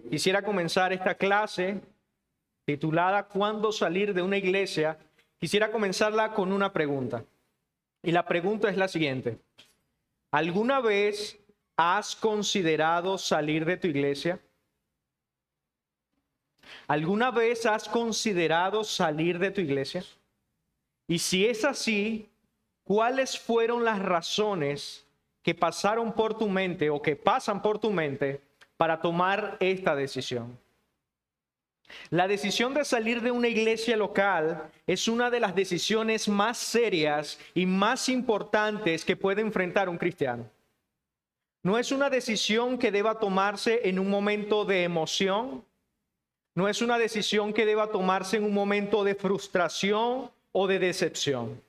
quisiera comenzar esta clase titulada ¿Cuándo salir de una iglesia? Quisiera comenzarla con una pregunta. Y la pregunta es la siguiente. ¿Alguna vez has considerado salir de tu iglesia? ¿Alguna vez has considerado salir de tu iglesia? Y si es así, ¿cuáles fueron las razones que pasaron por tu mente o que pasan por tu mente para tomar esta decisión? La decisión de salir de una iglesia local es una de las decisiones más serias y más importantes que puede enfrentar un cristiano. No es una decisión que deba tomarse en un momento de emoción, no es una decisión que deba tomarse en un momento de frustración o de decepción.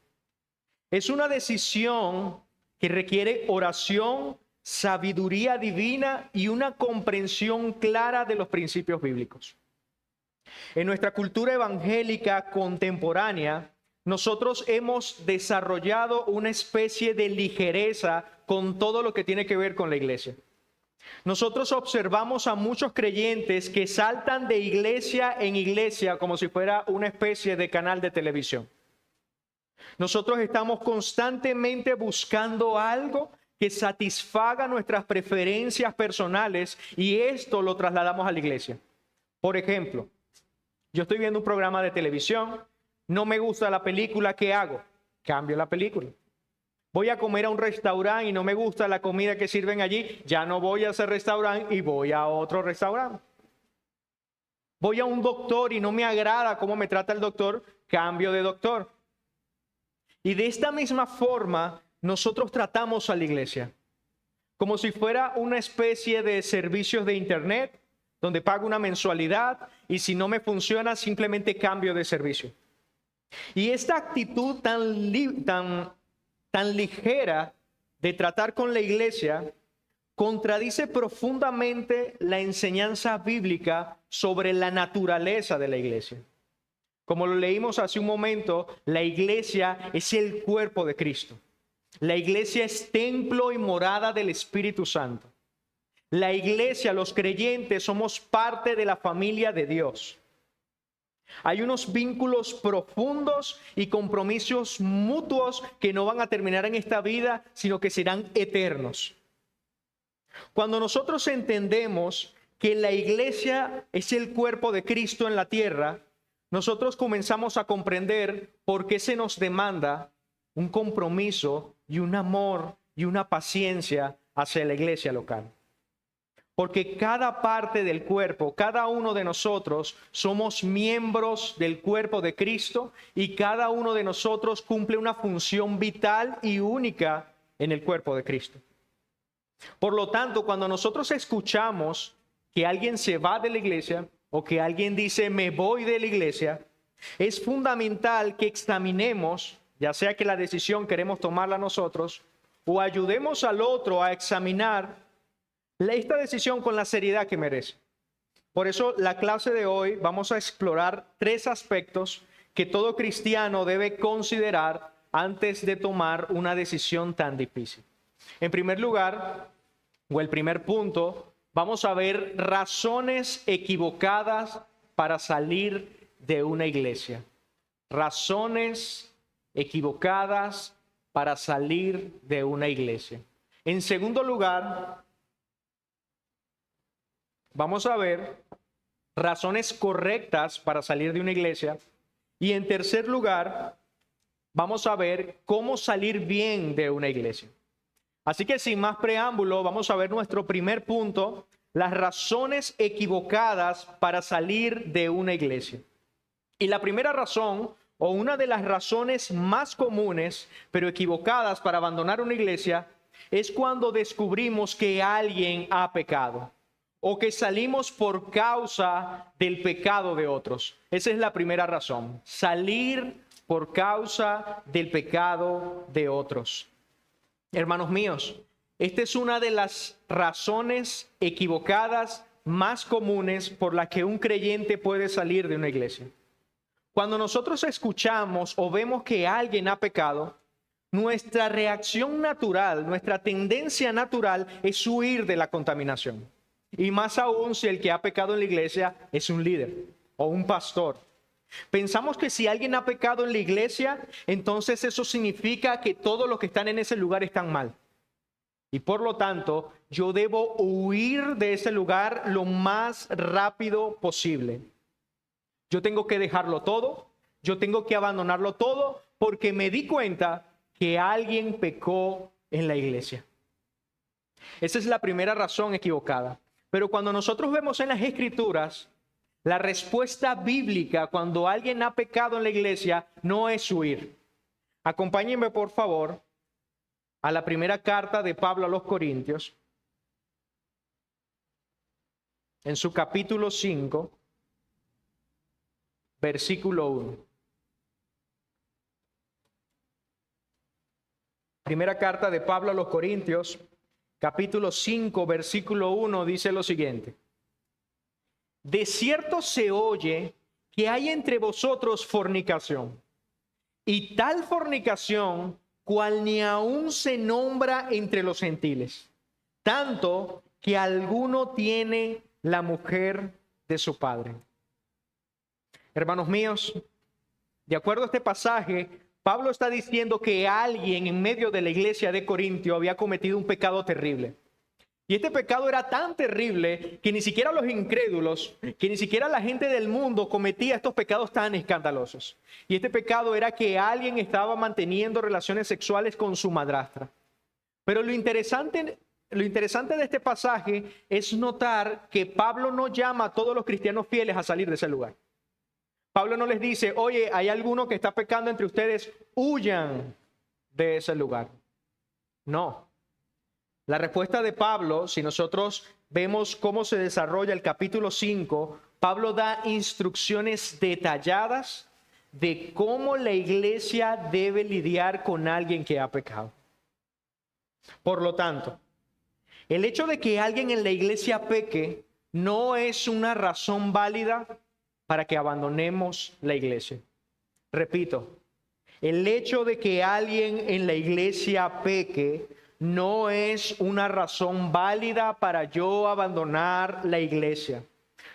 Es una decisión que requiere oración, sabiduría divina y una comprensión clara de los principios bíblicos. En nuestra cultura evangélica contemporánea, nosotros hemos desarrollado una especie de ligereza con todo lo que tiene que ver con la iglesia. Nosotros observamos a muchos creyentes que saltan de iglesia en iglesia como si fuera una especie de canal de televisión. Nosotros estamos constantemente buscando algo que satisfaga nuestras preferencias personales y esto lo trasladamos a la iglesia. Por ejemplo, yo estoy viendo un programa de televisión, no me gusta la película, ¿qué hago? Cambio la película. Voy a comer a un restaurante y no me gusta la comida que sirven allí, ya no voy a ese restaurante y voy a otro restaurante. Voy a un doctor y no me agrada cómo me trata el doctor, cambio de doctor. Y de esta misma forma, nosotros tratamos a la iglesia como si fuera una especie de servicios de internet, donde pago una mensualidad y si no me funciona, simplemente cambio de servicio. Y esta actitud tan ligera de tratar con la iglesia contradice profundamente la enseñanza bíblica sobre la naturaleza de la iglesia. Como lo leímos hace un momento, la iglesia es el cuerpo de Cristo. La iglesia es templo y morada del Espíritu Santo. La iglesia, los creyentes, somos parte de la familia de Dios. Hay unos vínculos profundos y compromisos mutuos que no van a terminar en esta vida, sino que serán eternos. Cuando nosotros entendemos que la iglesia es el cuerpo de Cristo en la tierra, nosotros comenzamos a comprender por qué se nos demanda un compromiso y un amor y una paciencia hacia la iglesia local. Porque cada parte del cuerpo, cada uno de nosotros somos miembros del cuerpo de Cristo y cada uno de nosotros cumple una función vital y única en el cuerpo de Cristo. Por lo tanto, cuando nosotros escuchamos que alguien se va de la iglesia o que alguien dice me voy de la iglesia, es fundamental que examinemos, ya sea que la decisión queremos tomarla nosotros o ayudemos al otro a examinar esta decisión con la seriedad que merece. Por eso la clase de hoy vamos a explorar 3 aspectos que todo cristiano debe considerar antes de tomar una decisión tan difícil. En primer lugar, o el primer punto, vamos a ver razones equivocadas para salir de una iglesia. Razones equivocadas para salir de una iglesia. En segundo lugar, vamos a ver razones correctas para salir de una iglesia. Y en tercer lugar, vamos a ver cómo salir bien de una iglesia. Así que sin más preámbulo, vamos a ver nuestro primer punto, las razones equivocadas para salir de una iglesia. Y la primera razón, o una de las razones más comunes, pero equivocadas para abandonar una iglesia, es cuando descubrimos que alguien ha pecado o que salimos por causa del pecado de otros. Esa es la primera razón, salir por causa del pecado de otros. Hermanos míos, esta es una de las razones equivocadas más comunes por las que un creyente puede salir de una iglesia. Cuando nosotros escuchamos o vemos que alguien ha pecado, nuestra reacción natural, nuestra tendencia natural es huir de la contaminación. Y más aún si el que ha pecado en la iglesia es un líder o un pastor. Pensamos que si alguien ha pecado en la iglesia, entonces eso significa que todos los que están en ese lugar están mal. Y por lo tanto, yo debo huir de ese lugar lo más rápido posible. Yo tengo que dejarlo todo, yo tengo que abandonarlo todo, porque me di cuenta que alguien pecó en la iglesia. Esa es la primera razón equivocada. Pero cuando nosotros vemos en las Escrituras, la respuesta bíblica cuando alguien ha pecado en la iglesia no es huir. Acompáñenme, por favor, a la primera carta de Pablo a los Corintios, en su capítulo 5, versículo 1. Primera carta de Pablo a los Corintios, capítulo 5, versículo 1, dice lo siguiente. De cierto se oye que hay entre vosotros fornicación, y tal fornicación cual ni aún se nombra entre los gentiles, tanto que alguno tiene la mujer de su padre. Hermanos míos, de acuerdo a este pasaje, Pablo está diciendo que alguien en medio de la iglesia de Corintio había cometido un pecado terrible. Y este pecado era tan terrible que ni siquiera los incrédulos, que ni siquiera la gente del mundo cometía estos pecados tan escandalosos. Y este pecado era que alguien estaba manteniendo relaciones sexuales con su madrastra. Pero lo interesante de este pasaje es notar que Pablo no llama a todos los cristianos fieles a salir de ese lugar. Pablo no les dice, oye, hay alguno que está pecando entre ustedes, huyan de ese lugar. No. La respuesta de Pablo, si nosotros vemos cómo se desarrolla el capítulo 5, Pablo da instrucciones detalladas de cómo la iglesia debe lidiar con alguien que ha pecado. Por lo tanto, el hecho de que alguien en la iglesia peque no es una razón válida para que abandonemos la iglesia. Repito, el hecho de que alguien en la iglesia peque no es una razón válida para yo abandonar la iglesia.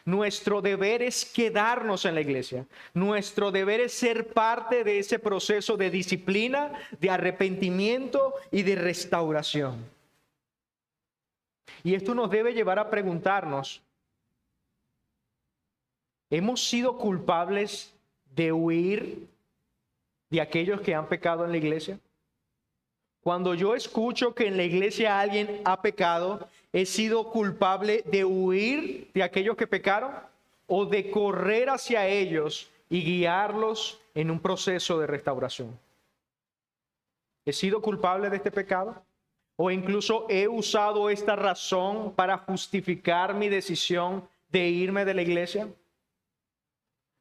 Nuestro deber es quedarnos en la iglesia. Nuestro deber es ser parte de ese proceso de disciplina, de arrepentimiento y de restauración. Y esto nos debe llevar a preguntarnos, ¿hemos sido culpables de huir de aquellos que han pecado en la iglesia? Cuando yo escucho que en la iglesia alguien ha pecado, ¿he sido culpable de huir de aquellos que pecaron o de correr hacia ellos y guiarlos en un proceso de restauración? ¿He sido culpable de este pecado? ¿O incluso he usado esta razón para justificar mi decisión de irme de la iglesia?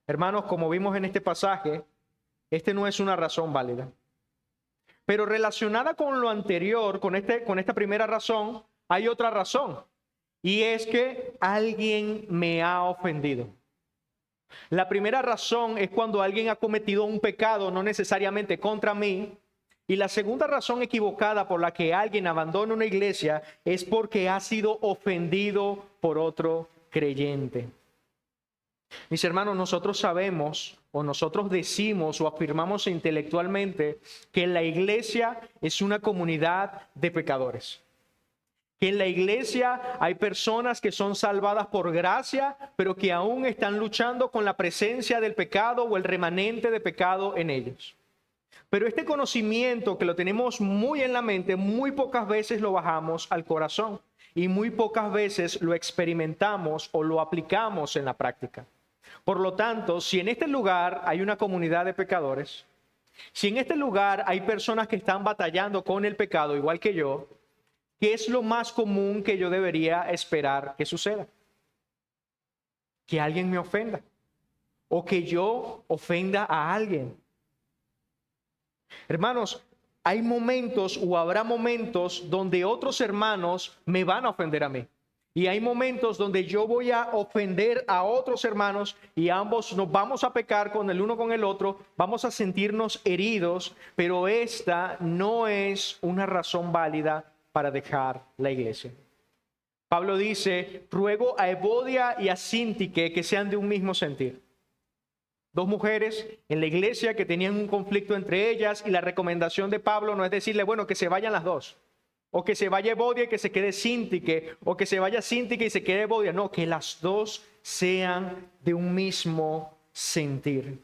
Hermanos, como vimos en este pasaje, este no es una razón válida. Pero relacionada con lo anterior, con esta primera razón, hay otra razón. Y es que alguien me ha ofendido. La primera razón es cuando alguien ha cometido un pecado, no necesariamente contra mí. Y la segunda razón equivocada por la que alguien abandona una iglesia es porque ha sido ofendido por otro creyente. Mis hermanos, nosotros sabemos o nosotros decimos o afirmamos intelectualmente que la iglesia es una comunidad de pecadores. Que en la iglesia hay personas que son salvadas por gracia, pero que aún están luchando con la presencia del pecado o el remanente de pecado en ellos. Pero este conocimiento que lo tenemos muy en la mente, muy pocas veces lo bajamos al corazón y muy pocas veces lo experimentamos o lo aplicamos en la práctica. Por lo tanto, si en este lugar hay una comunidad de pecadores, si en este lugar hay personas que están batallando con el pecado igual que yo, ¿qué es lo más común que yo debería esperar que suceda? Que alguien me ofenda o que yo ofenda a alguien. Hermanos, hay momentos o habrá momentos donde otros hermanos me van a ofender a mí. Y hay momentos donde yo voy a ofender a otros hermanos y ambos nos vamos a pecar con el uno con el otro, vamos a sentirnos heridos, pero esta no es una razón válida para dejar la iglesia. Pablo dice, ruego a Evodia y a Síntique que sean de un mismo sentir. Dos mujeres en la iglesia que tenían un conflicto entre ellas, y la recomendación de Pablo no es decirle, bueno, que se vayan las dos, o que se vaya Evodia y que se quede Síntique, o que se vaya Síntique y se quede Evodia. No, que las dos sean de un mismo sentir.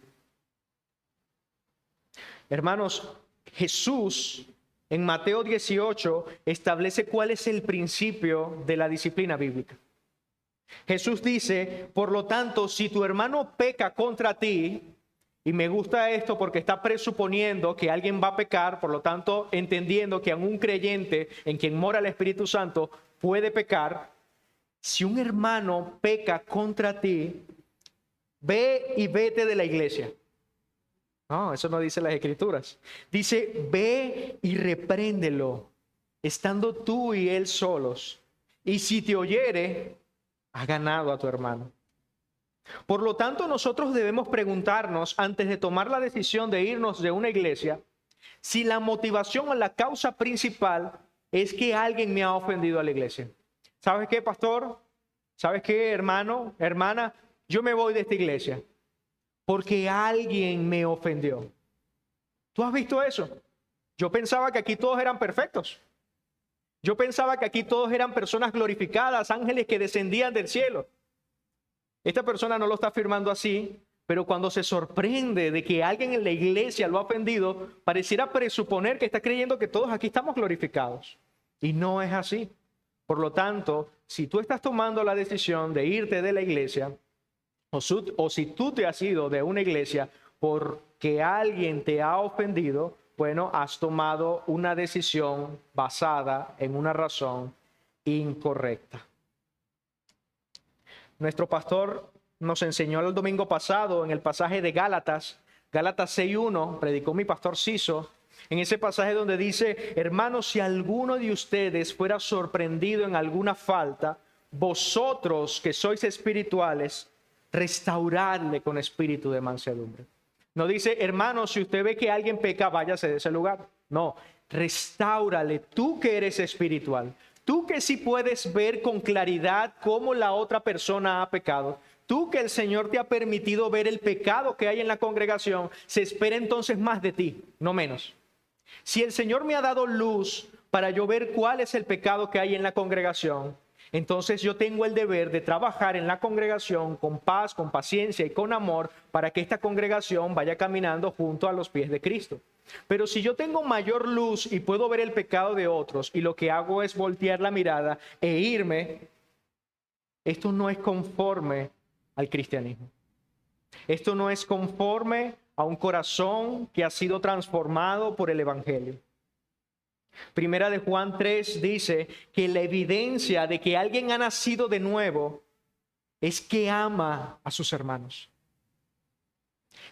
Hermanos, Jesús en Mateo 18 establece cuál es el principio de la disciplina bíblica. Jesús dice, por lo tanto, si tu hermano peca contra ti, y me gusta esto porque está presuponiendo que alguien va a pecar, por lo tanto, entendiendo que aún un creyente en quien mora el Espíritu Santo puede pecar, si un hermano peca contra ti, ve y vete de la iglesia. No, eso no dice las Escrituras. Dice, ve y repréndelo, estando tú y él solos. Y si te oyere, has ganado a tu hermano. Por lo tanto, nosotros debemos preguntarnos, antes de tomar la decisión de irnos de una iglesia, si la motivación o la causa principal es que alguien me ha ofendido a la iglesia. ¿Sabes qué, pastor? ¿Sabes qué, hermano, hermana? Yo me voy de esta iglesia porque alguien me ofendió. ¿Tú has visto eso? Yo pensaba que aquí todos eran perfectos. Yo pensaba que aquí todos eran personas glorificadas, ángeles que descendían del cielo. Esta persona no lo está afirmando así, pero cuando se sorprende de que alguien en la iglesia lo ha ofendido, pareciera presuponer que está creyendo que todos aquí estamos glorificados. Y no es así. Por lo tanto, si tú estás tomando la decisión de irte de la iglesia, o si tú te has ido de una iglesia porque alguien te ha ofendido, bueno, has tomado una decisión basada en una razón incorrecta. Nuestro pastor nos enseñó el domingo pasado en el pasaje de Gálatas 6:1, predicó mi pastor Ciso, en ese pasaje donde dice, hermanos, si alguno de ustedes fuera sorprendido en alguna falta, vosotros que sois espirituales, restauradle con espíritu de mansedumbre. No dice, hermanos, si usted ve que alguien peca, váyase de ese lugar. No, restáurale, tú que eres espiritual. Tú que sí puedes ver con claridad cómo la otra persona ha pecado. Tú que el Señor te ha permitido ver el pecado que hay en la congregación, se espera entonces más de ti, no menos. Si el Señor me ha dado luz para yo ver cuál es el pecado que hay en la congregación, entonces yo tengo el deber de trabajar en la congregación con paz, con paciencia y con amor para que esta congregación vaya caminando junto a los pies de Cristo. Pero si yo tengo mayor luz y puedo ver el pecado de otros y lo que hago es voltear la mirada e irme, esto no es conforme al cristianismo. Esto no es conforme a un corazón que ha sido transformado por el Evangelio. Primera de Juan 3 dice que la evidencia de que alguien ha nacido de nuevo es que ama a sus hermanos.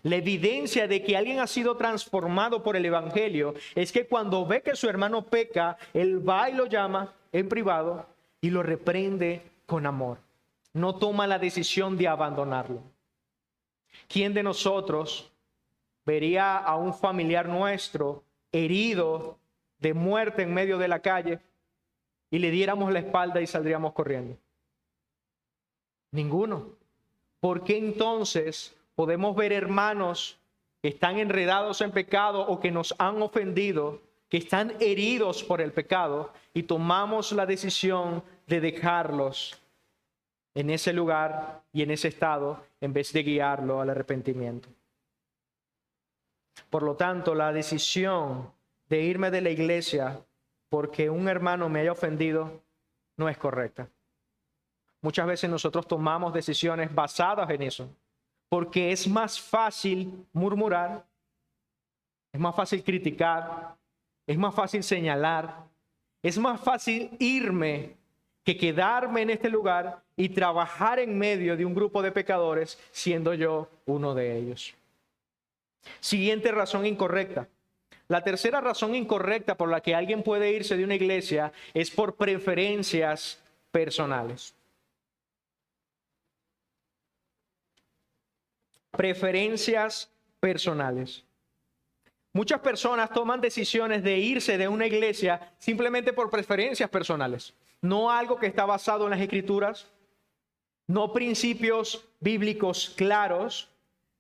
La evidencia de que alguien ha sido transformado por el Evangelio es que cuando ve que su hermano peca, él va y lo llama en privado y lo reprende con amor. No toma la decisión de abandonarlo. ¿Quién de nosotros vería a un familiar nuestro herido de muerte en medio de la calle y le diéramos la espalda y saldríamos corriendo? Ninguno. ¿Por qué entonces podemos ver hermanos que están enredados en pecado o que nos han ofendido, que están heridos por el pecado, y tomamos la decisión de dejarlos en ese lugar y en ese estado en vez de guiarlo al arrepentimiento? Por lo tanto, la decisión de irme de la iglesia porque un hermano me haya ofendido no es correcta. Muchas veces nosotros tomamos decisiones basadas en eso, porque es más fácil murmurar, es más fácil criticar, es más fácil señalar, es más fácil irme que quedarme en este lugar y trabajar en medio de un grupo de pecadores siendo yo uno de ellos. Siguiente razón incorrecta. La tercera razón incorrecta por la que alguien puede irse de una iglesia es por preferencias personales. Preferencias personales. Muchas personas toman decisiones de irse de una iglesia simplemente por preferencias personales. no algo que está basado en las Escrituras, no principios bíblicos claros,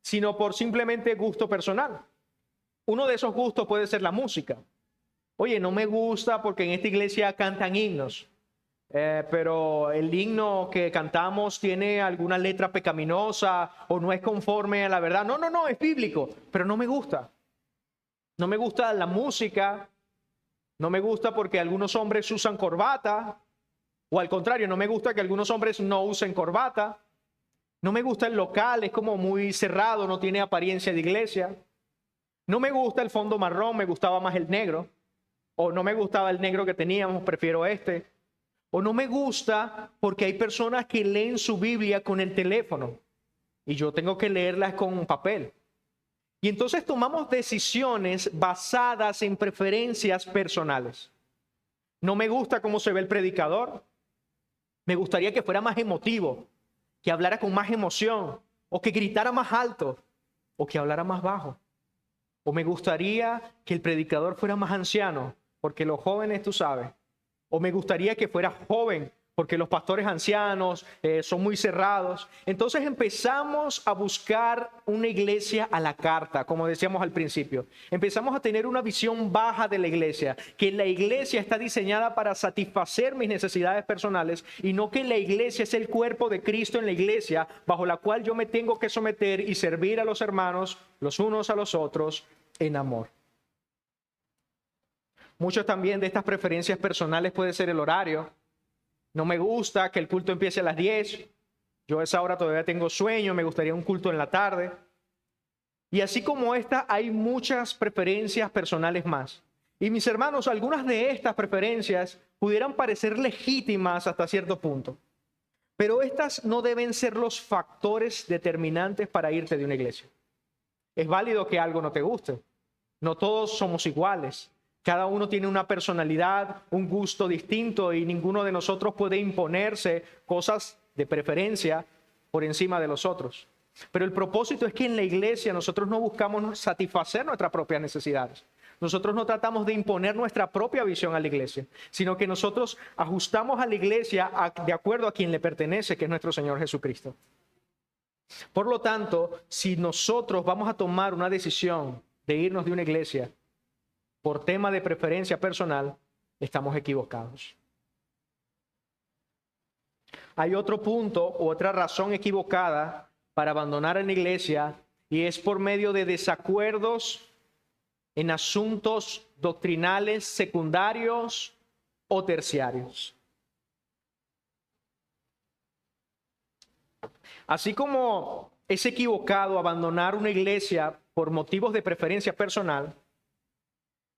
sino por simplemente gusto personal. Uno de esos gustos puede ser la música. Oye, no me gusta porque en esta iglesia cantan himnos, pero el himno que cantamos tiene alguna letra pecaminosa o no es conforme a la verdad. No, no, no, es bíblico, pero no me gusta. No me gusta la música, no me gusta porque algunos hombres usan corbata, o al contrario, no me gusta que algunos hombres no usen corbata. No me gusta el local, es como muy cerrado, no tiene apariencia de iglesia. No me gusta el fondo marrón, me gustaba más el negro. O no me gustaba el negro que teníamos, prefiero este. O no me gusta porque hay personas que leen su Biblia con el teléfono y yo tengo que leerlas con papel. Y entonces tomamos decisiones basadas en preferencias personales. No me gusta cómo se ve el predicador. Me gustaría que fuera más emotivo, que hablara con más emoción, o que gritara más alto, o que hablara más bajo. O me gustaría que el predicador fuera más anciano, porque los jóvenes, tú sabes. O me gustaría que fuera joven, porque los pastores ancianos son muy cerrados. Entonces empezamos a buscar una iglesia a la carta, como decíamos al principio. Empezamos a tener una visión baja de la iglesia, que la iglesia está diseñada para satisfacer mis necesidades personales y no que la iglesia es el cuerpo de Cristo en la iglesia, bajo la cual yo me tengo que someter y servir a los hermanos, los unos a los otros, en amor. Muchos también de estas preferencias personales puede ser el horario. No me gusta que el culto empiece a las 10. Yo a esa hora todavía tengo sueño, me gustaría un culto en la tarde. Y así como esta, hay muchas preferencias personales más. Y mis hermanos, algunas de estas preferencias pudieran parecer legítimas hasta cierto punto. Pero estas no deben ser los factores determinantes para irte de una iglesia. Es válido que algo no te guste. No todos somos iguales. Cada uno tiene una personalidad, un gusto distinto y ninguno de nosotros puede imponerse cosas de preferencia por encima de los otros. Pero el propósito es que en la iglesia nosotros no buscamos satisfacer nuestras propias necesidades. Nosotros no tratamos de imponer nuestra propia visión a la iglesia, sino que nosotros ajustamos a la iglesia de acuerdo a quien le pertenece, que es nuestro Señor Jesucristo. Por lo tanto, si nosotros vamos a tomar una decisión de irnos de una iglesia, por tema de preferencia personal, estamos equivocados. Hay otro punto u otra razón equivocada para abandonar una iglesia y es por medio de desacuerdos en asuntos doctrinales secundarios o terciarios. Así como es equivocado abandonar una iglesia por motivos de preferencia personal,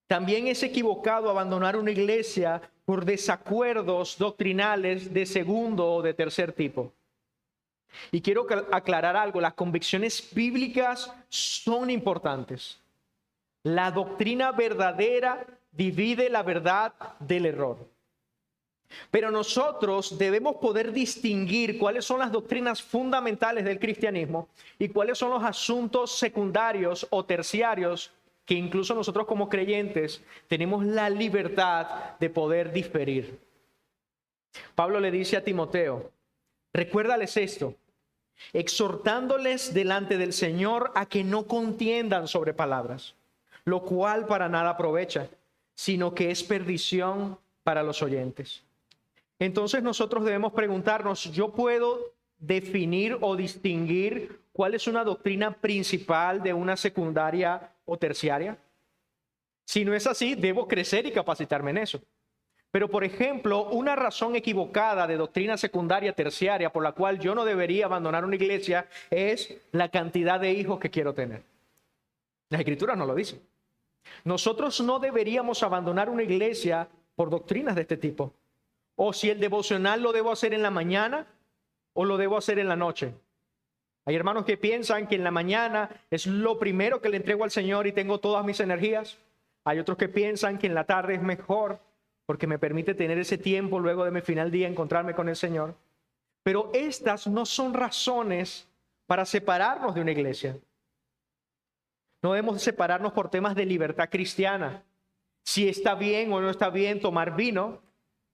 también es equivocado abandonar una iglesia por desacuerdos doctrinales de segundo o de tercer tipo. Y quiero aclarar algo, las convicciones bíblicas son importantes. La doctrina verdadera divide la verdad del error. Pero nosotros debemos poder distinguir cuáles son las doctrinas fundamentales del cristianismo y cuáles son los asuntos secundarios o terciarios que incluso nosotros como creyentes tenemos la libertad de poder diferir. Pablo le dice a Timoteo, recuérdales esto, exhortándoles delante del Señor a que no contiendan sobre palabras, lo cual para nada aprovecha, sino que es perdición para los oyentes. Entonces nosotros debemos preguntarnos, ¿yo puedo definir o distinguir cuál es una doctrina principal de una secundaria o terciaria? Si no es así, debo crecer y capacitarme en eso. Pero, por ejemplo, una razón equivocada de doctrina secundaria, terciaria, por la cual yo no debería abandonar una iglesia, es la cantidad de hijos que quiero tener. Las Escrituras no lo dicen. Nosotros no deberíamos abandonar una iglesia por doctrinas de este tipo. O si el devocional lo debo hacer en la mañana o lo debo hacer en la noche. Hay hermanos que piensan que en la mañana es lo primero que le entrego al Señor y tengo todas mis energías. Hay otros que piensan que en la tarde es mejor porque me permite tener ese tiempo luego de mi final día, encontrarme con el Señor. Pero estas no son razones para separarnos de una iglesia. No debemos separarnos por temas de libertad cristiana. Si está bien o no está bien tomar vino,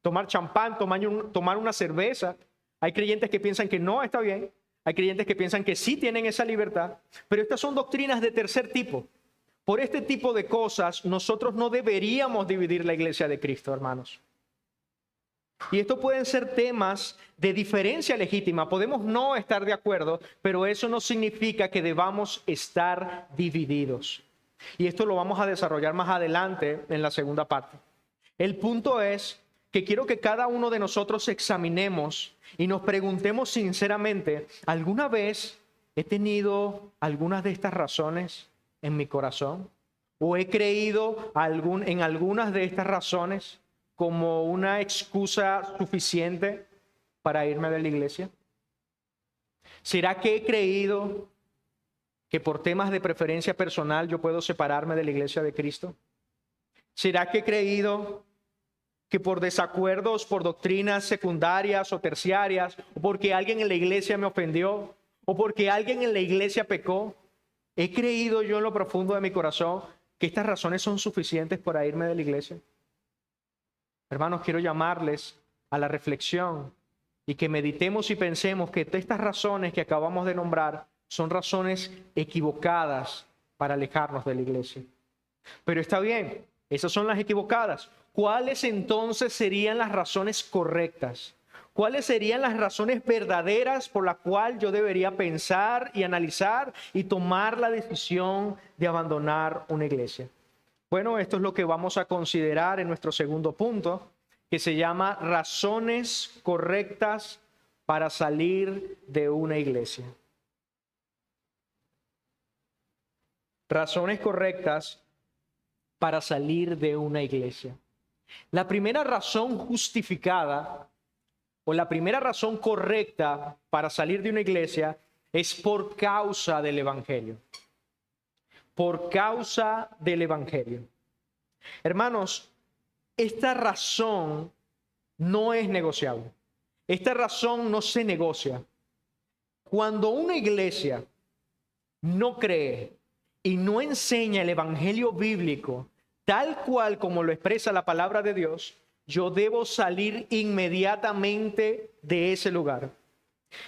tomar champán, tomar una cerveza. Hay creyentes que piensan que no está bien. Hay creyentes que piensan que sí tienen esa libertad. Pero estas son doctrinas de tercer tipo. Por este tipo de cosas, nosotros no deberíamos dividir la iglesia de Cristo, hermanos. Y esto pueden ser temas de diferencia legítima. Podemos no estar de acuerdo, pero eso no significa que debamos estar divididos. Y esto lo vamos a desarrollar más adelante en la segunda parte. El punto es que quiero que cada uno de nosotros examinemos y nos preguntemos sinceramente, ¿alguna vez he tenido algunas de estas razones en mi corazón? ¿O he creído en algunas de estas razones como una excusa suficiente para irme de la iglesia? ¿Será que he creído que por temas de preferencia personal yo puedo separarme de la iglesia de Cristo? ¿Será que he creído que por desacuerdos, por doctrinas secundarias o terciarias, o porque alguien en la iglesia me ofendió, o porque alguien en la iglesia pecó, he creído yo en lo profundo de mi corazón que estas razones son suficientes para irme de la iglesia? Hermanos, quiero llamarles a la reflexión y que meditemos y pensemos que estas razones que acabamos de nombrar son razones equivocadas para alejarnos de la iglesia. Pero está bien, esas son las equivocadas. ¿Cuáles entonces serían las razones correctas? ¿Cuáles serían las razones verdaderas por las cuales yo debería pensar y analizar y tomar la decisión de abandonar una iglesia? Bueno, esto es lo que vamos a considerar en nuestro segundo punto, que se llama razones correctas para salir de una iglesia. Razones correctas para salir de una iglesia. La primera razón justificada o la primera razón correcta para salir de una iglesia es por causa del evangelio. Por causa del evangelio. Hermanos, esta razón no es negociable. Esta razón no se negocia. Cuando una iglesia no cree y no enseña el evangelio bíblico tal cual como lo expresa la palabra de Dios, yo debo salir inmediatamente de ese lugar.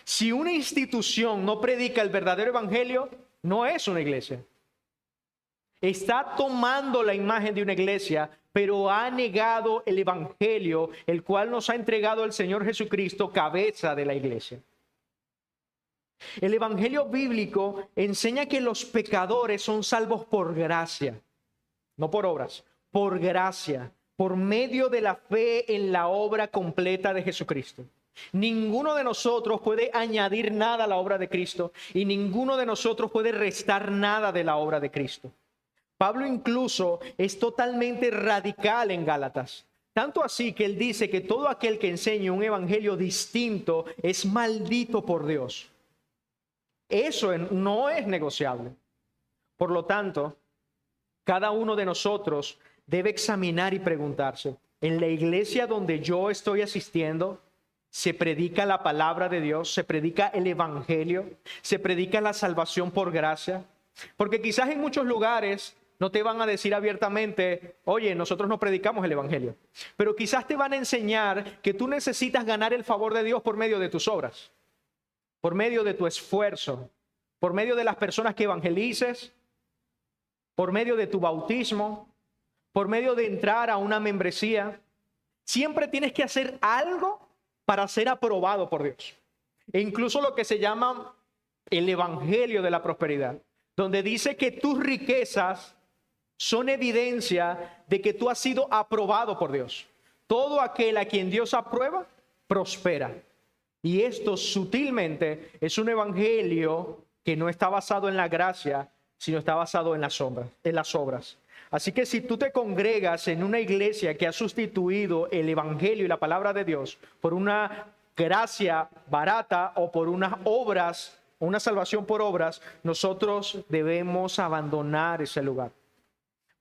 Si una institución no predica el verdadero evangelio, no es una iglesia. Está tomando la imagen de una iglesia, pero ha negado el evangelio, el cual nos ha entregado el Señor Jesucristo, cabeza de la iglesia. El evangelio bíblico enseña que los pecadores son salvos por gracia, no por obras, por gracia, por medio de la fe en la obra completa de Jesucristo. Ninguno de nosotros puede añadir nada a la obra de Cristo y ninguno de nosotros puede restar nada de la obra de Cristo. Pablo incluso es totalmente radical en Gálatas. Tanto así que él dice que todo aquel que enseñe un evangelio distinto es maldito por Dios. Eso no es negociable. Por lo tanto, cada uno de nosotros debe examinar y preguntarse, ¿en la iglesia donde yo estoy asistiendo se predica la palabra de Dios, se predica el evangelio, se predica la salvación por gracia? Porque quizás en muchos lugares no te van a decir abiertamente, oye, nosotros no predicamos el evangelio. Pero quizás te van a enseñar que tú necesitas ganar el favor de Dios por medio de tus obras, por medio de tu esfuerzo, por medio de las personas que evangelices, por medio de tu bautismo, por medio de entrar a una membresía. Siempre tienes que hacer algo para ser aprobado por Dios. E incluso lo que se llama el evangelio de la prosperidad, donde dice que tus riquezas son evidencia de que tú has sido aprobado por Dios. Todo aquel a quien Dios aprueba, prospera. Y esto sutilmente es un evangelio que no está basado en la gracia, sino está basado en las obras. Así que si tú te congregas en una iglesia que ha sustituido el evangelio y la palabra de Dios por una gracia barata o por unas obras, una salvación por obras, nosotros debemos abandonar ese lugar.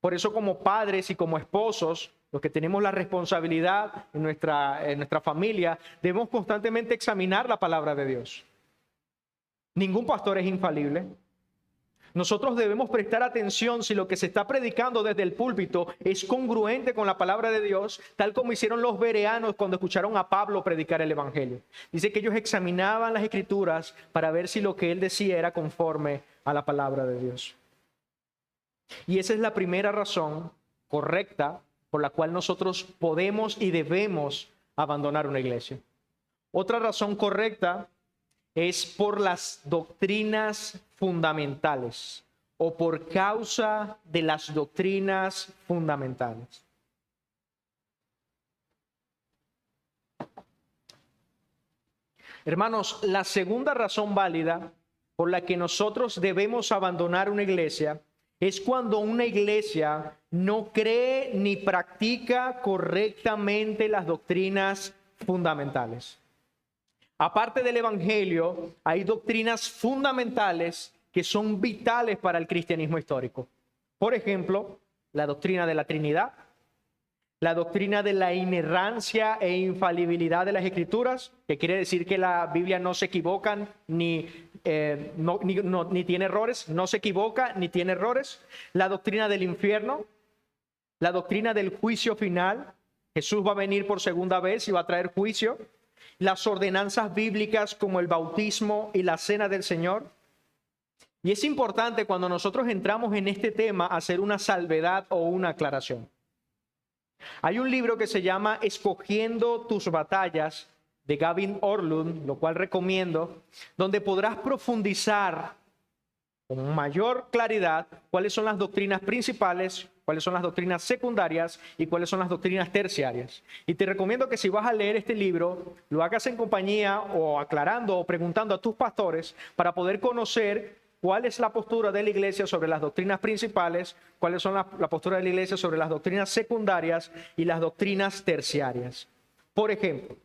Por eso, como padres y como esposos, los que tenemos la responsabilidad en nuestra familia, debemos constantemente examinar la palabra de Dios. Ningún pastor es infalible. Nosotros debemos prestar atención si lo que se está predicando desde el púlpito es congruente con la palabra de Dios, tal como hicieron los bereanos cuando escucharon a Pablo predicar el evangelio. Dice que ellos examinaban las escrituras para ver si lo que él decía era conforme a la palabra de Dios. Y esa es la primera razón correcta por la cual nosotros podemos y debemos abandonar una iglesia. Otra razón correcta es por las doctrinas fundamentales o por causa de las doctrinas fundamentales. Hermanos, la segunda razón válida por la que nosotros debemos abandonar una iglesia es cuando una iglesia no cree ni practica correctamente las doctrinas fundamentales. Aparte del evangelio, hay doctrinas fundamentales que son vitales para el cristianismo histórico. Por ejemplo, la doctrina de la Trinidad, la doctrina de la inerrancia e infalibilidad de las Escrituras, que quiere decir que la Biblia no se equivoca ni tiene errores, no se equivoca ni tiene errores. La doctrina del infierno, la doctrina del juicio final. Jesús va a venir por segunda vez y va a traer juicio. Las ordenanzas bíblicas como el bautismo y la cena del Señor. Y es importante cuando nosotros entramos en este tema hacer una salvedad o una aclaración. Hay un libro que se llama Escogiendo tus batallas de Gavin Ortlund, lo cual recomiendo, donde podrás profundizar con mayor claridad cuáles son las doctrinas principales, cuáles son las doctrinas secundarias y cuáles son las doctrinas terciarias. Y te recomiendo que si vas a leer este libro, lo hagas en compañía o aclarando o preguntando a tus pastores para poder conocer cuál es la postura de la iglesia sobre las doctrinas principales, cuáles son la postura de la iglesia sobre las doctrinas secundarias y las doctrinas terciarias. Por ejemplo,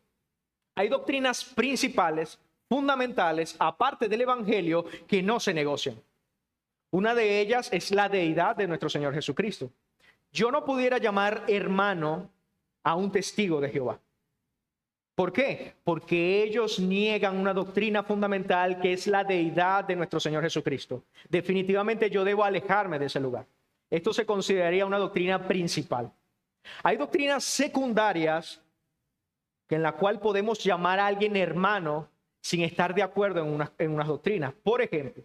hay doctrinas principales, fundamentales, aparte del evangelio, que no se negocian. Una de ellas es la deidad de nuestro Señor Jesucristo. Yo no pudiera llamar hermano a un testigo de Jehová. ¿Por qué? Porque ellos niegan una doctrina fundamental que es la deidad de nuestro Señor Jesucristo. Definitivamente yo debo alejarme de ese lugar. Esto se consideraría una doctrina principal. Hay doctrinas secundarias en la cual podemos llamar a alguien hermano sin estar de acuerdo en unas doctrinas. Por ejemplo,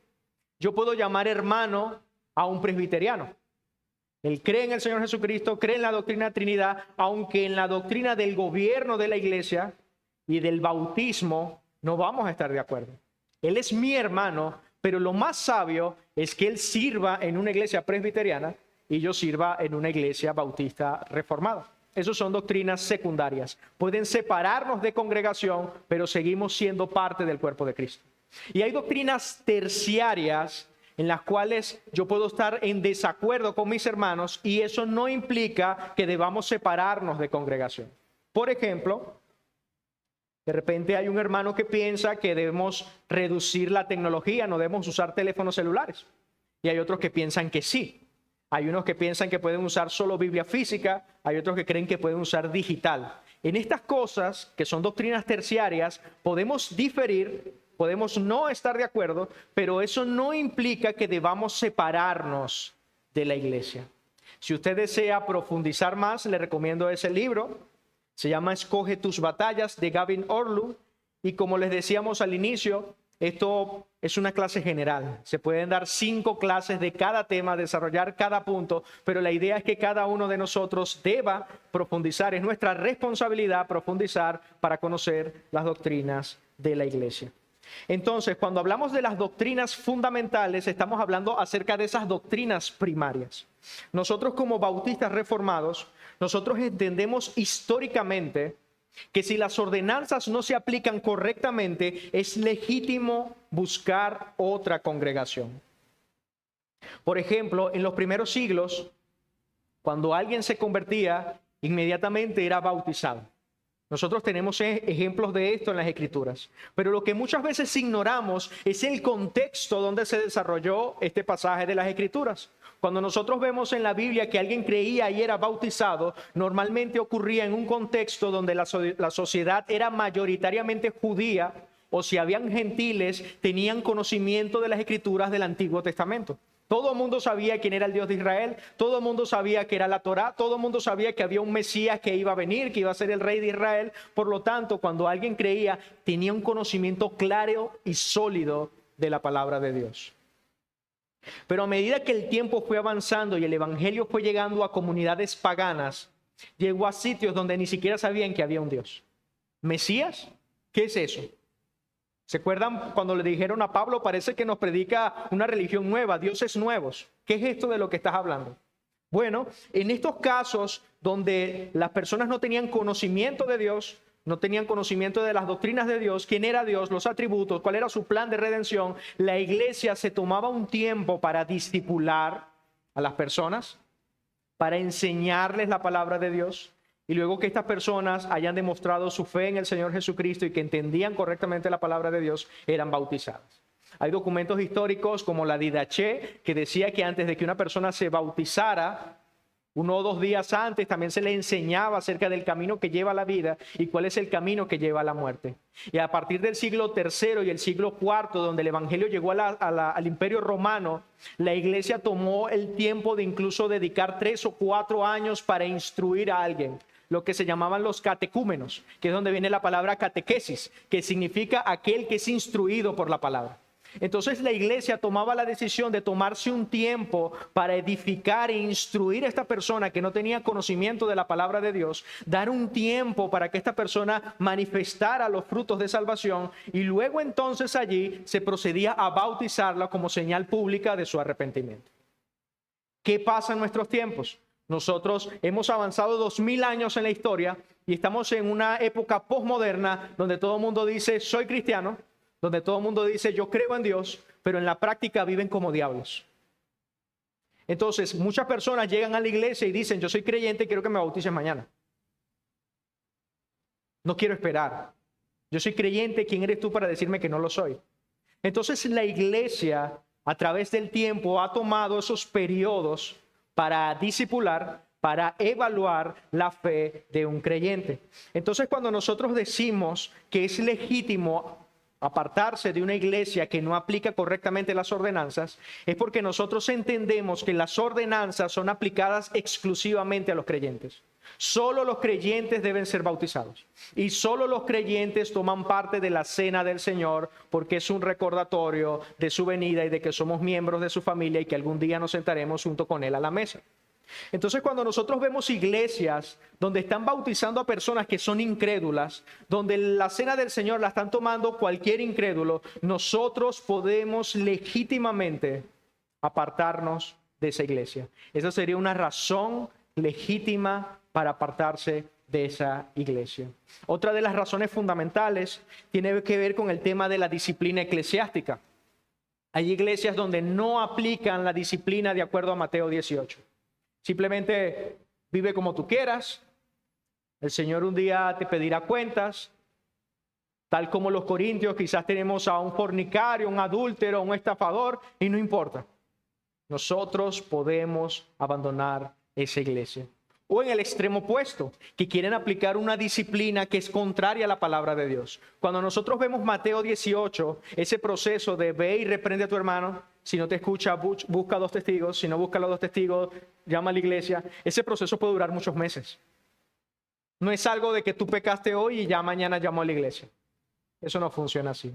yo puedo llamar hermano a un presbiteriano. Él cree en el Señor Jesucristo, cree en la doctrina de la Trinidad, aunque en la doctrina del gobierno de la iglesia y del bautismo no vamos a estar de acuerdo. Él es mi hermano, pero lo más sabio es que él sirva en una iglesia presbiteriana y yo sirva en una iglesia bautista reformada. Esas son doctrinas secundarias. Pueden separarnos de congregación, pero seguimos siendo parte del cuerpo de Cristo. Y hay doctrinas terciarias en las cuales yo puedo estar en desacuerdo con mis hermanos y eso no implica que debamos separarnos de congregación. Por ejemplo, de repente hay un hermano que piensa que debemos reducir la tecnología, no debemos usar teléfonos celulares. Y hay otros que piensan que sí. Hay unos que piensan que pueden usar solo Biblia física, hay otros que creen que pueden usar digital. En estas cosas, que son doctrinas terciarias, podemos diferir, podemos no estar de acuerdo, pero eso no implica que debamos separarnos de la iglesia. Si usted desea profundizar más, le recomiendo ese libro. Se llama Escoge tus batallas de Gavin Ortlund. Y como les decíamos al inicio, esto es una clase general. Se pueden dar 5 clases de cada tema, desarrollar cada punto, pero la idea es que cada uno de nosotros deba profundizar. Es nuestra responsabilidad profundizar para conocer las doctrinas de la iglesia. Entonces, cuando hablamos de las doctrinas fundamentales, estamos hablando acerca de esas doctrinas primarias. Nosotros como bautistas reformados, nosotros entendemos históricamente que si las ordenanzas no se aplican correctamente, es legítimo buscar otra congregación. Por ejemplo, en los primeros siglos, cuando alguien se convertía, inmediatamente era bautizado. Nosotros tenemos ejemplos de esto en las Escrituras. Pero lo que muchas veces ignoramos es el contexto donde se desarrolló este pasaje de las Escrituras. Cuando nosotros vemos en la Biblia que alguien creía y era bautizado, normalmente ocurría en un contexto donde la sociedad era mayoritariamente judía, o si habían gentiles, tenían conocimiento de las Escrituras del Antiguo Testamento. Todo el mundo sabía quién era el Dios de Israel, todo el mundo sabía que era la Torá, todo el mundo sabía que había un Mesías que iba a venir, que iba a ser el rey de Israel. Por lo tanto, cuando alguien creía, tenía un conocimiento claro y sólido de la palabra de Dios. Pero a medida que el tiempo fue avanzando y el evangelio fue llegando a comunidades paganas, llegó a sitios donde ni siquiera sabían que había un Dios. ¿Mesías? ¿Qué es eso? ¿Se acuerdan cuando le dijeron a Pablo, parece que nos predica una religión nueva, dioses nuevos? ¿Qué es esto de lo que estás hablando? Bueno, en estos casos donde las personas no tenían conocimiento de Dios, no tenían conocimiento de las doctrinas de Dios, quién era Dios, los atributos, cuál era su plan de redención, la iglesia se tomaba un tiempo para discipular a las personas, para enseñarles la palabra de Dios. Y luego que estas personas hayan demostrado su fe en el Señor Jesucristo y que entendían correctamente la palabra de Dios, eran bautizadas. Hay documentos históricos como la Didache, que decía que antes de que una persona se bautizara, 1 o 2 días antes, también se le enseñaba acerca del camino que lleva a la vida y cuál es el camino que lleva a la muerte. Y a partir del siglo III y el siglo IV, donde el evangelio llegó al Imperio Romano, la iglesia tomó el tiempo de incluso dedicar 3 o 4 años para instruir a alguien, lo que se llamaban los catecúmenos, que es donde viene la palabra catequesis, que significa aquel que es instruido por la palabra. Entonces la iglesia tomaba la decisión de tomarse un tiempo para edificar e instruir a esta persona que no tenía conocimiento de la palabra de Dios, dar un tiempo para que esta persona manifestara los frutos de salvación y luego entonces allí se procedía a bautizarla como señal pública de su arrepentimiento. ¿Qué pasa en nuestros tiempos? Nosotros hemos avanzado 2000 años en la historia y estamos en una época posmoderna donde todo el mundo dice soy cristiano, donde todo el mundo dice yo creo en Dios, pero en la práctica viven como diablos. Entonces muchas personas llegan a la iglesia y dicen yo soy creyente y quiero que me bautices mañana. No quiero esperar. Yo soy creyente, ¿quién eres tú para decirme que no lo soy? Entonces la iglesia a través del tiempo ha tomado esos periodos para discipular, para evaluar la fe de un creyente. Entonces cuando nosotros decimos que es legítimo apartarse de una iglesia que no aplica correctamente las ordenanzas, es porque nosotros entendemos que las ordenanzas son aplicadas exclusivamente a los creyentes. Solo los creyentes deben ser bautizados y solo los creyentes toman parte de la cena del Señor porque es un recordatorio de su venida y de que somos miembros de su familia y que algún día nos sentaremos junto con Él a la mesa. Entonces cuando nosotros vemos iglesias donde están bautizando a personas que son incrédulas, donde la cena del Señor la están tomando cualquier incrédulo, nosotros podemos legítimamente apartarnos de esa iglesia. Esa sería una razón legítima para apartarse de esa iglesia. Otra de las razones fundamentales tiene que ver con el tema de la disciplina eclesiástica. Hay iglesias donde no aplican la disciplina de acuerdo a Mateo 18. Simplemente vive como tú quieras. El Señor un día te pedirá cuentas. Tal como los corintios, quizás tenemos a un fornicario, un adúltero, un estafador, y no importa. Nosotros podemos abandonar esa iglesia. O en el extremo opuesto, que quieren aplicar una disciplina que es contraria a la palabra de Dios. Cuando nosotros vemos Mateo 18, ese proceso de ve y reprende a tu hermano, si no te escucha, busca 2 testigos, si no busca los 2 testigos, llama a la iglesia. Ese proceso puede durar muchos meses. No es algo de que tú pecaste hoy y ya mañana llamo a la iglesia. Eso no funciona así.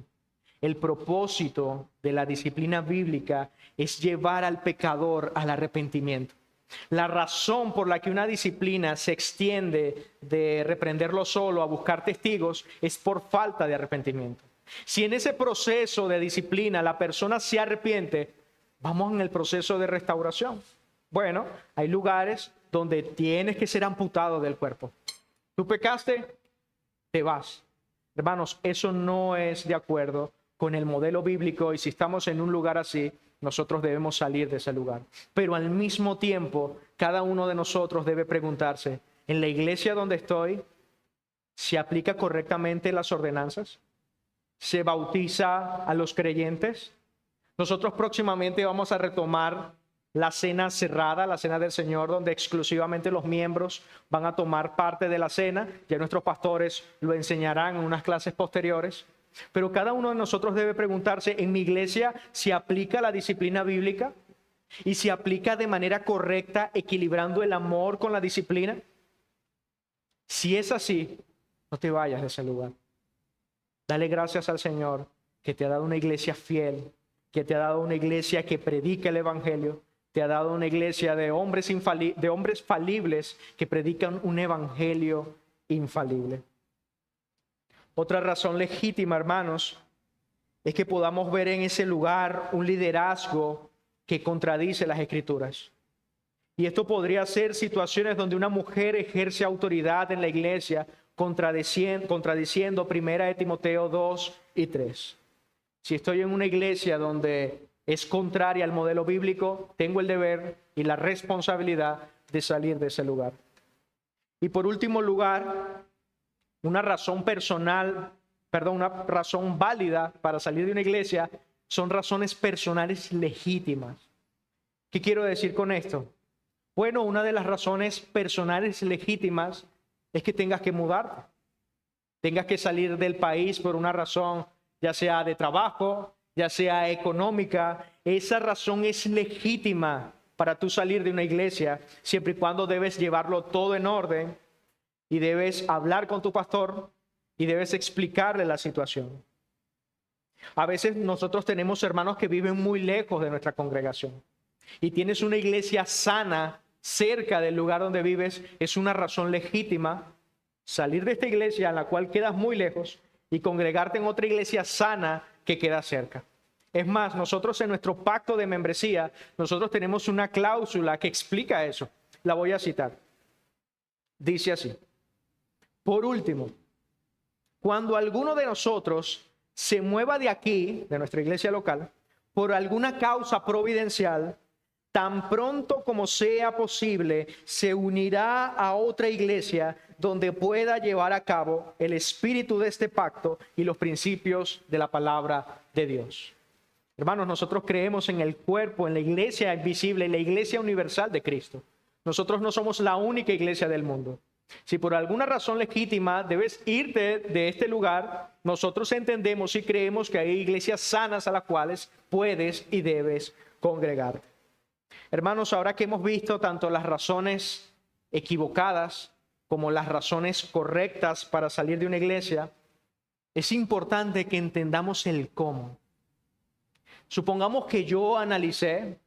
El propósito de la disciplina bíblica es llevar al pecador al arrepentimiento. La razón por la que una disciplina se extiende de reprenderlo solo a buscar testigos es por falta de arrepentimiento. Si en ese proceso de disciplina la persona se arrepiente, vamos en el proceso de restauración. Bueno, hay lugares donde tienes que ser amputado del cuerpo. Tú pecaste, te vas. Hermanos, eso no es de acuerdo con el modelo bíblico y si estamos en un lugar así, nosotros debemos salir de ese lugar. Pero al mismo tiempo, cada uno de nosotros debe preguntarse, ¿en la iglesia donde estoy se aplica correctamente las ordenanzas? ¿Se bautiza a los creyentes? Nosotros próximamente vamos a retomar la cena cerrada, la cena del Señor, donde exclusivamente los miembros van a tomar parte de la cena. Ya nuestros pastores lo enseñarán en unas clases posteriores. Pero cada uno de nosotros debe preguntarse, ¿en mi iglesia se aplica la disciplina bíblica? y se aplica de manera correcta, equilibrando el amor con la disciplina? Si es así, no te vayas de ese lugar. Dale gracias al Señor que te ha dado una iglesia fiel, que te ha dado una iglesia que predica el evangelio, te ha dado una iglesia de hombres falibles que predican un evangelio infalible. Otra razón legítima, hermanos, es que podamos ver en ese lugar un liderazgo que contradice las Escrituras. Y esto podría ser situaciones donde una mujer ejerce autoridad en la iglesia, contradiciendo 1 Timoteo 2 y 3. Si estoy en una iglesia donde es contraria al modelo bíblico, tengo el deber y la responsabilidad de salir de ese lugar. Y por último lugar, una razón válida para salir de una iglesia son razones personales legítimas. ¿Qué quiero decir con esto? Bueno, una de las razones personales legítimas es que tengas que mudarte, tengas que salir del país por una razón, ya sea de trabajo, ya sea económica. Esa razón es legítima para tú salir de una iglesia, siempre y cuando debes llevarlo todo en orden y debes hablar con tu pastor y debes explicarle la situación. A veces nosotros tenemos hermanos que viven muy lejos de nuestra congregación y tienes una iglesia sana cerca del lugar donde vives. Es una razón legítima salir de esta iglesia en la cual quedas muy lejos y congregarte en otra iglesia sana que queda cerca. Es más, nosotros en nuestro pacto de membresía, nosotros tenemos una cláusula que explica eso. La voy a citar. Dice así: por último, cuando alguno de nosotros se mueva de aquí, de nuestra iglesia local, por alguna causa providencial, tan pronto como sea posible, se unirá a otra iglesia donde pueda llevar a cabo el espíritu de este pacto y los principios de la palabra de Dios. Hermanos, nosotros creemos en el cuerpo, en la iglesia invisible, en la iglesia universal de Cristo. Nosotros no somos la única iglesia del mundo. Si por alguna razón legítima debes irte de este lugar, nosotros entendemos y creemos que hay iglesias sanas a las cuales puedes y debes congregarte. Hermanos, ahora que hemos visto tanto las razones equivocadas como las razones correctas para salir de una iglesia, es importante que entendamos el cómo. Supongamos que yo analicé,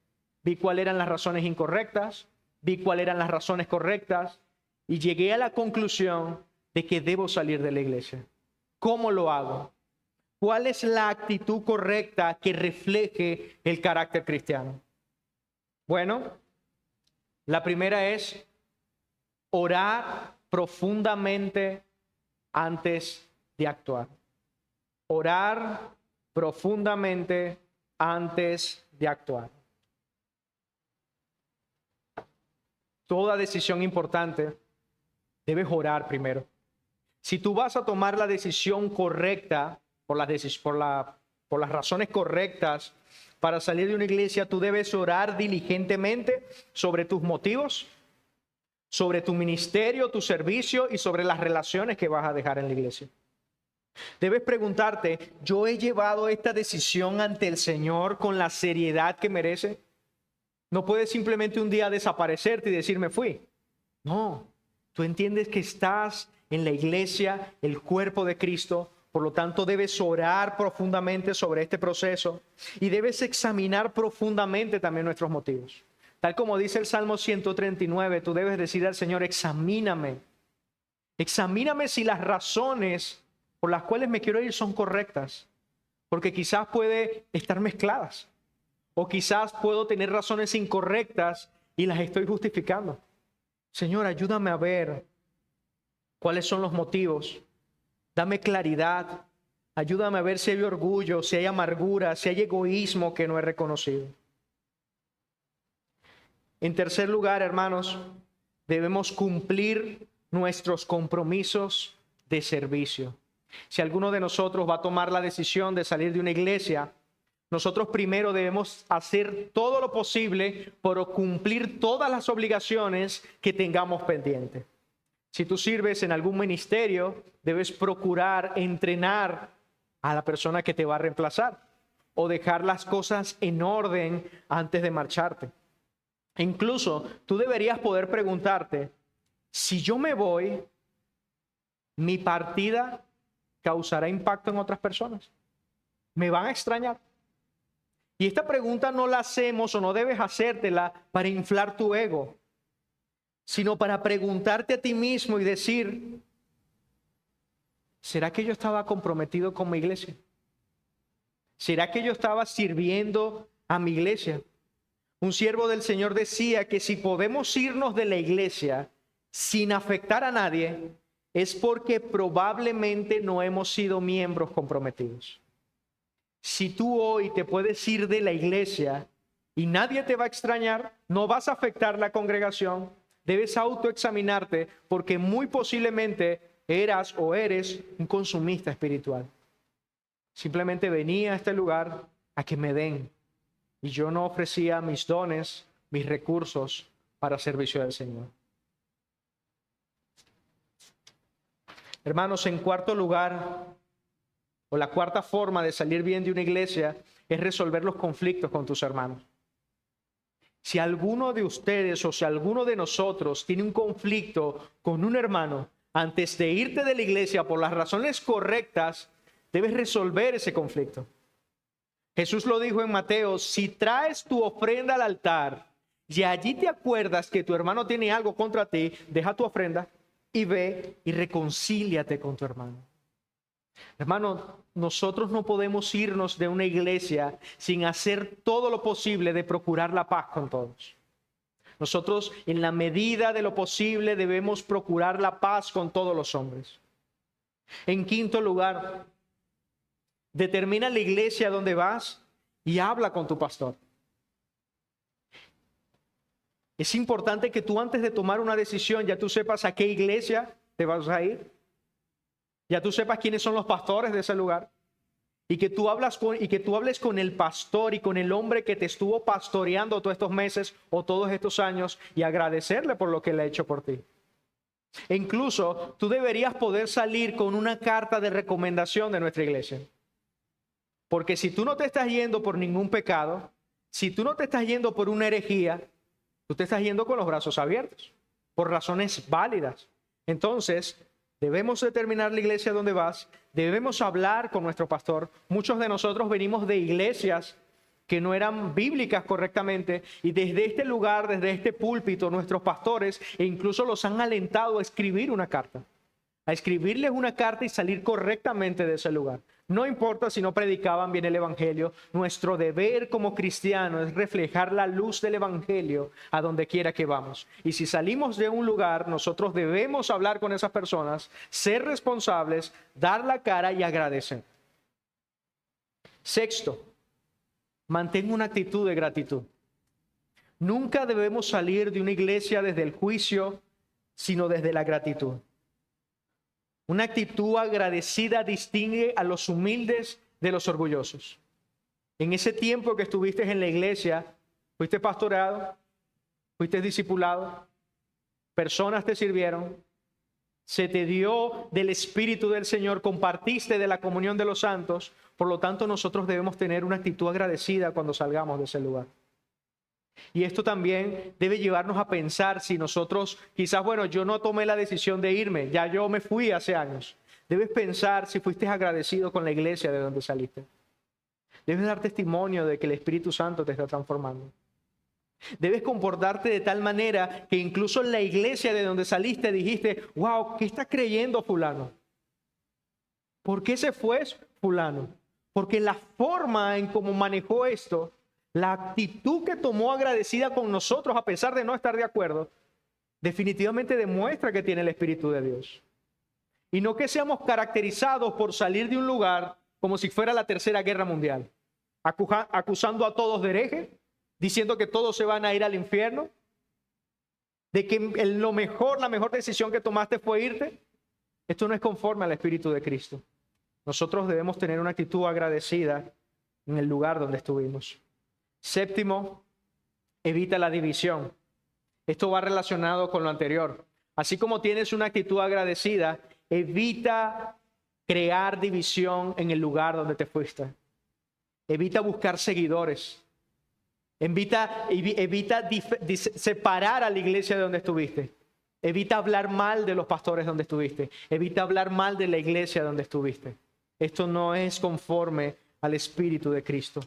vi cuáles eran las razones incorrectas, vi cuáles eran las razones correctas y llegué a la conclusión de que debo salir de la iglesia. ¿Cómo lo hago? ¿Cuál es la actitud correcta que refleje el carácter cristiano? Bueno, la primera es orar profundamente antes de actuar. Orar profundamente antes de actuar. Toda decisión importante debes orar primero. Si tú vas a tomar la decisión correcta, por las razones correctas para salir de una iglesia, tú debes orar diligentemente sobre tus motivos, sobre tu ministerio, tu servicio y sobre las relaciones que vas a dejar en la iglesia. Debes preguntarte, ¿yo he llevado esta decisión ante el Señor con la seriedad que merece? No puedes simplemente un día desaparecerte y decir, me fui. No, tú entiendes que estás en la iglesia, el cuerpo de Cristo. Por lo tanto, debes orar profundamente sobre este proceso y debes examinar profundamente también nuestros motivos. Tal como dice el Salmo 139, tú debes decir al Señor, examíname. Examíname si las razones por las cuales me quiero ir son correctas, porque quizás puede estar mezcladas. O quizás puedo tener razones incorrectas y las estoy justificando. Señor, ayúdame a ver cuáles son los motivos. Dame claridad. Ayúdame a ver si hay orgullo, si hay amargura, si hay egoísmo que no he reconocido. En tercer lugar, hermanos, debemos cumplir nuestros compromisos de servicio. Si alguno de nosotros va a tomar la decisión de salir de una iglesia, nosotros primero debemos hacer todo lo posible por cumplir todas las obligaciones que tengamos pendientes. Si tú sirves en algún ministerio, debes procurar entrenar a la persona que te va a reemplazar. o dejar las cosas en orden antes de marcharte. Incluso tú deberías poder preguntarte, si yo me voy, ¿mi partida causará impacto en otras personas? ¿Me van a extrañar? Y esta pregunta no la hacemos o no debes hacértela para inflar tu ego, sino para preguntarte a ti mismo y decir, ¿será que yo estaba comprometido con mi iglesia? ¿Será que yo estaba sirviendo a mi iglesia? Un siervo del Señor decía que si podemos irnos de la iglesia sin afectar a nadie, es porque probablemente no hemos sido miembros comprometidos. Si tú hoy te puedes ir de la iglesia y nadie te va a extrañar, no vas a afectar la congregación, debes autoexaminarte porque muy posiblemente eras o eres un consumista espiritual. Simplemente venía a este lugar a que me den y yo no ofrecía mis dones, mis recursos para servicio del Señor. Hermanos, en cuarto lugar, o la cuarta forma de salir bien de una iglesia es resolver los conflictos con tus hermanos. Si alguno de ustedes o si alguno de nosotros tiene un conflicto con un hermano, antes de irte de la iglesia por las razones correctas, debes resolver ese conflicto. Jesús lo dijo en Mateo, si traes tu ofrenda al altar y allí te acuerdas que tu hermano tiene algo contra ti, deja tu ofrenda y ve y reconcíliate con tu hermano. Hermano, nosotros no podemos irnos de una iglesia sin hacer todo lo posible de procurar la paz con todos. Nosotros, en la medida de lo posible, debemos procurar la paz con todos los hombres. En quinto lugar, determina la iglesia donde vas y habla con tu pastor. Es importante que tú antes de tomar una decisión ya tú sepas a qué iglesia te vas a ir. Ya tú sepas quiénes son los pastores de ese lugar. Y que tú hables con el pastor y con el hombre que te estuvo pastoreando todos estos meses o todos estos años y agradecerle por lo que él ha hecho por ti. E incluso tú deberías poder salir con una carta de recomendación de nuestra iglesia. Porque si tú no te estás yendo por ningún pecado, si tú no te estás yendo por una herejía, tú te estás yendo con los brazos abiertos, por razones válidas. Entonces, debemos determinar la iglesia donde vas, debemos hablar con nuestro pastor. Muchos de nosotros venimos de iglesias que no eran bíblicas correctamente y desde este lugar, desde este púlpito, nuestros pastores e incluso los han alentado a escribir una carta. A escribirles una carta y salir correctamente de ese lugar. No importa si no predicaban bien el evangelio, nuestro deber como cristianos es reflejar la luz del evangelio a donde quiera que vamos. Y si salimos de un lugar, nosotros debemos hablar con esas personas, ser responsables, dar la cara y agradecer. Sexto, mantén una actitud de gratitud. Nunca debemos salir de una iglesia desde el juicio, sino desde la gratitud. Una actitud agradecida distingue a los humildes de los orgullosos. En ese tiempo que estuviste en la iglesia, fuiste pastoreado, fuiste discipulado, personas te sirvieron, se te dio del Espíritu del Señor, compartiste de la comunión de los santos. Por lo tanto, nosotros debemos tener una actitud agradecida cuando salgamos de ese lugar. Y esto también debe llevarnos a pensar si nosotros, quizás, bueno, yo no tomé la decisión de irme, ya yo me fui hace años. Debes pensar si fuiste agradecido con la iglesia de donde saliste. Debes dar testimonio de que el Espíritu Santo te está transformando. Debes comportarte de tal manera que incluso en la iglesia de donde saliste dijiste, wow, ¿qué está creyendo fulano? ¿Por qué se fue fulano? Porque la forma en cómo manejó esto, la actitud que tomó agradecida con nosotros a pesar de no estar de acuerdo, definitivamente demuestra que tiene el Espíritu de Dios. Y no que seamos caracterizados por salir de un lugar como si fuera la Tercera Guerra Mundial, acusando a todos de hereje, diciendo que todos se van a ir al infierno, de que la mejor decisión que tomaste fue irte. Esto no es conforme al Espíritu de Cristo. Nosotros debemos tener una actitud agradecida en el lugar donde estuvimos. Séptimo, evita la división. Esto va relacionado con lo anterior. Así como tienes una actitud agradecida, evita crear división en el lugar donde te fuiste. Evita buscar seguidores. Evita separar a la iglesia de donde estuviste. Evita hablar mal de los pastores donde estuviste. Evita hablar mal de la iglesia donde estuviste. Esto no es conforme al Espíritu de Cristo.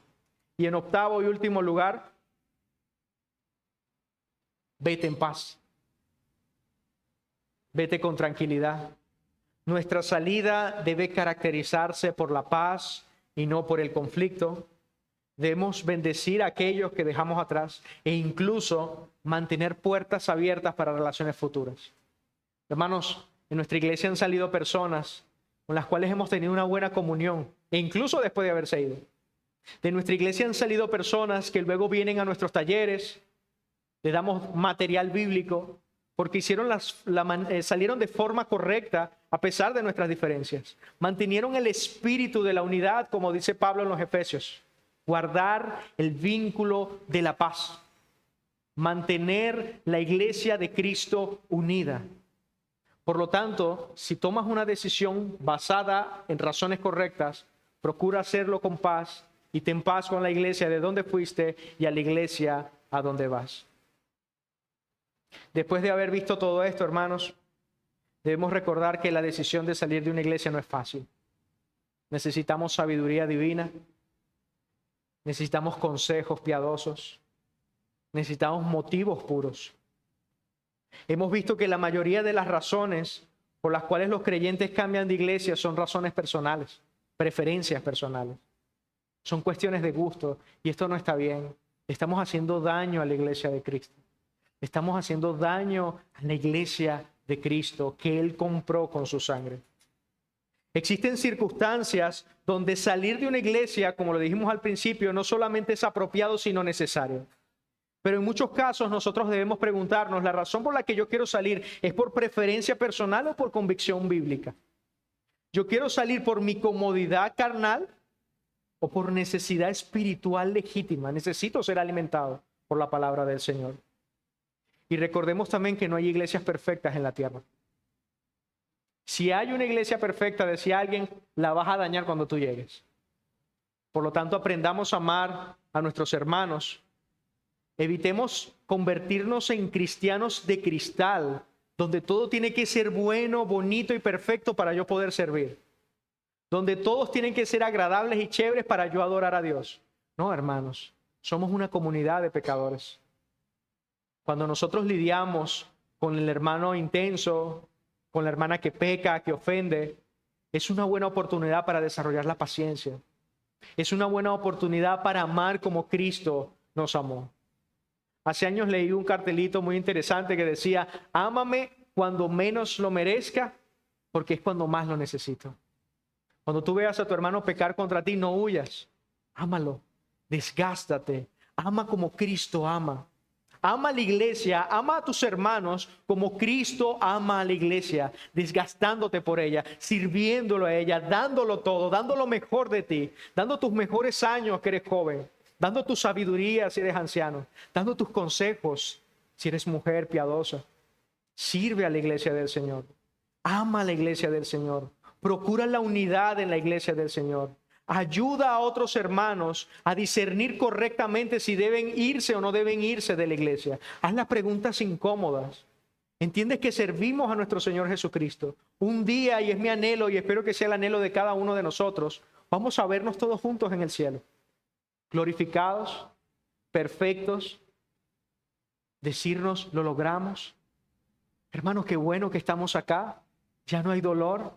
Y en octavo y último lugar, vete en paz. Vete con tranquilidad. Nuestra salida debe caracterizarse por la paz y no por el conflicto. Debemos bendecir a aquellos que dejamos atrás e incluso mantener puertas abiertas para relaciones futuras. Hermanos, en nuestra iglesia han salido personas con las cuales hemos tenido una buena comunión, e incluso después de haberse ido. De nuestra iglesia han salido personas que luego vienen a nuestros talleres, le damos material bíblico, porque salieron de forma correcta a pesar de nuestras diferencias. Mantuvieron el espíritu de la unidad, como dice Pablo en los Efesios. Guardar el vínculo de la paz. Mantener la iglesia de Cristo unida. Por lo tanto, si tomas una decisión basada en razones correctas, procura hacerlo con paz y ten paz con la iglesia de donde fuiste y a la iglesia a donde vas. Después de haber visto todo esto, hermanos, debemos recordar que la decisión de salir de una iglesia no es fácil. Necesitamos sabiduría divina. Necesitamos consejos piadosos. Necesitamos motivos puros. Hemos visto que la mayoría de las razones por las cuales los creyentes cambian de iglesia son razones personales, preferencias personales. Son cuestiones de gusto y esto no está bien. Estamos haciendo daño a la iglesia de Cristo. Estamos haciendo daño a la iglesia de Cristo que Él compró con su sangre. Existen circunstancias donde salir de una iglesia, como lo dijimos al principio, no solamente es apropiado, sino necesario. Pero en muchos casos nosotros debemos preguntarnos, ¿la razón por la que yo quiero salir es por preferencia personal o por convicción bíblica? ¿Yo quiero salir por mi comodidad carnal o por necesidad espiritual legítima? Necesito ser alimentado por la palabra del Señor. Y recordemos también que no hay iglesias perfectas en la tierra. Si hay una iglesia perfecta, decía alguien, la vas a dañar cuando tú llegues. Por lo tanto, aprendamos a amar a nuestros hermanos. Evitemos convertirnos en cristianos de cristal, donde todo tiene que ser bueno, bonito y perfecto para yo poder servir. Donde todos tienen que ser agradables y chéveres para yo adorar a Dios. No, hermanos, somos una comunidad de pecadores. Cuando nosotros lidiamos con el hermano intenso, con la hermana que peca, que ofende, es una buena oportunidad para desarrollar la paciencia. Es una buena oportunidad para amar como Cristo nos amó. Hace años leí un cartelito muy interesante que decía, ámame cuando menos lo merezca, porque es cuando más lo necesito. Cuando tú veas a tu hermano pecar contra ti, no huyas. Ámalo, desgástate, ama como Cristo ama. Ama a la iglesia, ama a tus hermanos como Cristo ama a la iglesia, desgastándote por ella, sirviéndolo a ella, dándolo todo, dando lo mejor de ti, dando tus mejores años que eres joven, dando tu sabiduría si eres anciano, dando tus consejos si eres mujer piadosa. Sirve a la iglesia del Señor, ama a la iglesia del Señor, procura la unidad en la iglesia del Señor. Ayuda a otros hermanos a discernir correctamente si deben irse o no deben irse de la iglesia. Haz las preguntas incómodas. Entiendes que servimos a nuestro Señor Jesucristo. Un día, y es mi anhelo y espero que sea el anhelo de cada uno de nosotros, vamos a vernos todos juntos en el cielo. Glorificados, perfectos, decirnos, lo logramos. Hermanos, qué bueno que estamos acá. Ya no hay dolor,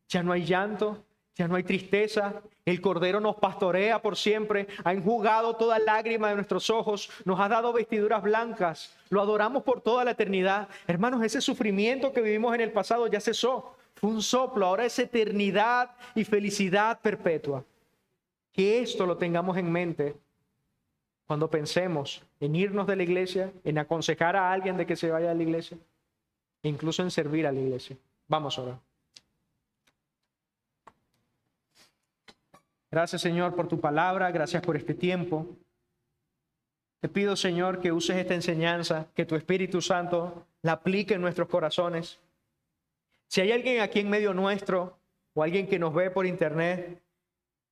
ya no hay llanto. Ya no hay tristeza, el Cordero nos pastorea por siempre, ha enjugado toda lágrima de nuestros ojos, nos ha dado vestiduras blancas, lo adoramos por toda la eternidad. Hermanos, ese sufrimiento que vivimos en el pasado ya cesó, fue un soplo, ahora es eternidad y felicidad perpetua. Que esto lo tengamos en mente cuando pensemos en irnos de la iglesia, en aconsejar a alguien de que se vaya de la iglesia, e incluso en servir a la iglesia. Vamos a orar. Gracias, Señor, por tu palabra. Gracias por este tiempo. Te pido, Señor, que uses esta enseñanza, que tu Espíritu Santo la aplique en nuestros corazones. Si hay alguien aquí en medio nuestro o alguien que nos ve por internet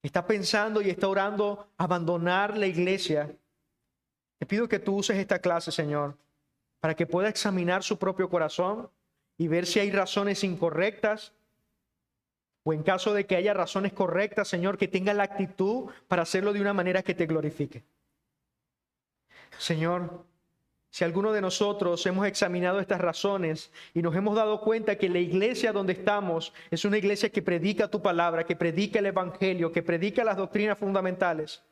está pensando y está orando abandonar la iglesia, te pido que tú uses esta clase, Señor, para que pueda examinar su propio corazón y ver si hay razones incorrectas, o en caso de que haya razones correctas, Señor, que tenga la actitud para hacerlo de una manera que te glorifique. Señor, si alguno de nosotros hemos examinado estas razones y nos hemos dado cuenta que la iglesia donde estamos es una iglesia que predica tu palabra, que predica el evangelio, que predica las doctrinas fundamentales,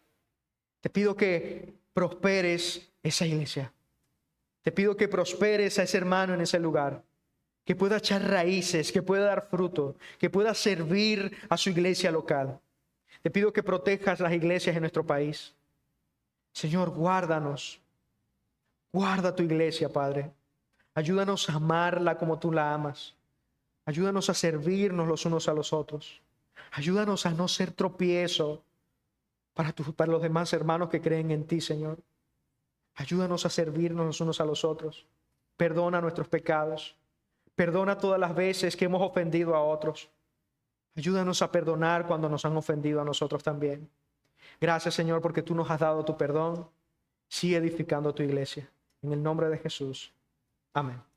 te pido que prosperes esa iglesia. Te pido que prosperes a ese hermano en ese lugar, que pueda echar raíces, que pueda dar fruto, que pueda servir a su iglesia local. Te pido que protejas las iglesias en nuestro país. Señor, guárdanos. Guarda tu iglesia, Padre. Ayúdanos a amarla como tú la amas. Ayúdanos a servirnos los unos a los otros. Ayúdanos a no ser tropiezo para los demás hermanos que creen en ti, Señor. Ayúdanos a servirnos los unos a los otros. Perdona nuestros pecados. Perdona todas las veces que hemos ofendido a otros. Ayúdanos a perdonar cuando nos han ofendido a nosotros también. Gracias, Señor, porque tú nos has dado tu perdón. Sigue edificando tu iglesia. En el nombre de Jesús. Amén.